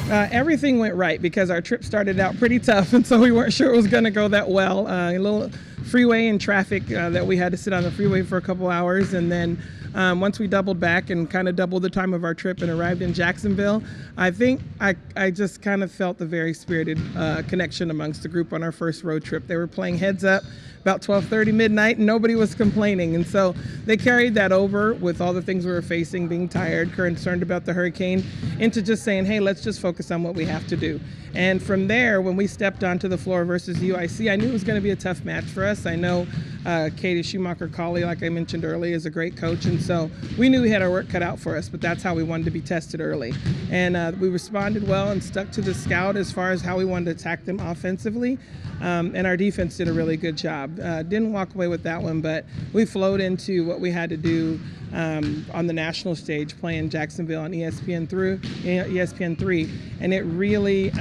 Everything went right because our trip started out pretty tough, and so we weren't sure it was going to go that well. A little freeway and traffic that we had to sit on the freeway for a couple hours, and then once we doubled back and kind of doubled the time of our trip and arrived in Jacksonville, I think I just kind of felt the very spirited connection amongst the group on our first road trip. They were playing heads up about 12:30 midnight, and nobody was complaining. And so they carried that over with all the things we were facing, being tired, concerned about the hurricane, into just saying, hey, let's just focus on what we have to do. And from there, when we stepped onto the floor versus UIC, I knew it was going to be a tough match for us. I know Katie Schumacher-Colley, like I mentioned earlier, is a great coach, and so we knew we had our work cut out for us, but that's how we wanted to be tested early. And we responded well and stuck to the scout as far as how we wanted to attack them offensively, and our defense did a really good job. Didn't walk away with that one, but we flowed into what we had to do on the national stage, playing Jacksonville on ESPN3, and it really,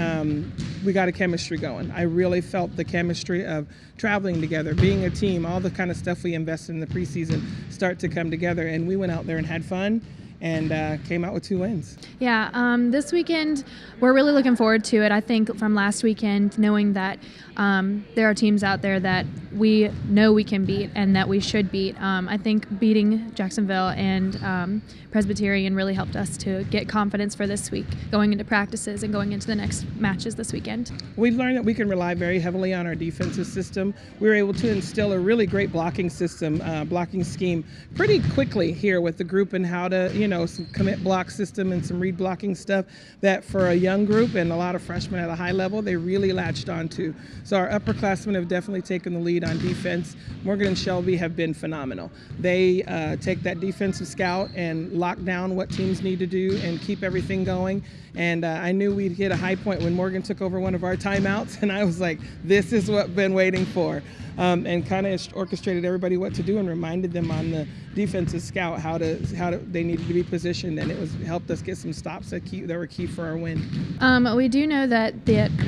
we got a chemistry going. I really felt the chemistry of traveling together, being a team, all the kind of stuff we invested in the preseason start to come together, and we went out there and had fun and came out with 2 wins. Yeah, this weekend we're really looking forward to it. I think from last weekend, knowing that there are teams out there that we know we can beat and that we should beat. I think beating Jacksonville and Presbyterian really helped us to get confidence for this week, going into practices and going into the next matches this weekend. We learned that we can rely very heavily on our defensive system. We were able to instill a really great blocking system, blocking scheme pretty quickly here with the group, and how to, some commit block system and some read blocking stuff that for a young group and a lot of freshmen at a high level, they really latched onto. So our upperclassmen have definitely taken the lead on defense. Morgan and Shelby have been phenomenal. They take that defensive scout and lock down what teams need to do and keep everything going. And I knew we'd hit a high point when Morgan took over one of our timeouts, and I was like, this is what I've been waiting for. And kind of orchestrated everybody what to do and reminded them on the defensive scout how they needed to be positioned, and it helped us get some stops that were key for our win. We do know that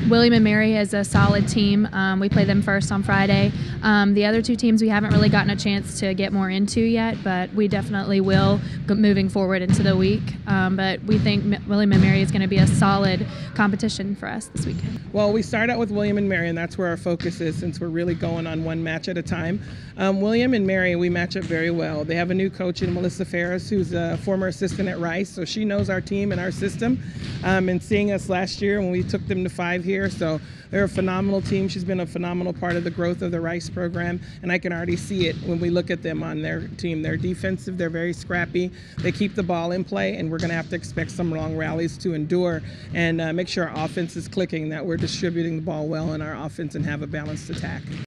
William and Mary is a solid team. We play them first on Friday. The other 2 teams we haven't really gotten a chance to get more into yet, but we definitely will moving forward into the week. But we think William and Mary is going to be a solid competition for us this weekend. Well, we start out with William and Mary, and that's where our focus is, since we're really going on one match at a time. William and Mary, we match up very well. They have a new coach in Melissa Ferris, who's a former assistant at Rice, so she knows our team and our system, and seeing us last year when we took them to 5 here. So they're a phenomenal team. She's been a phenomenal part of the growth of the Rice program, and I can already see it when we look at them on their team. They're defensive, they're very scrappy, they keep the ball in play, and we're going to have to expect some long rallies to endure and make sure our offense is clicking, that we're distributing the ball well in our offense and have a balanced attack.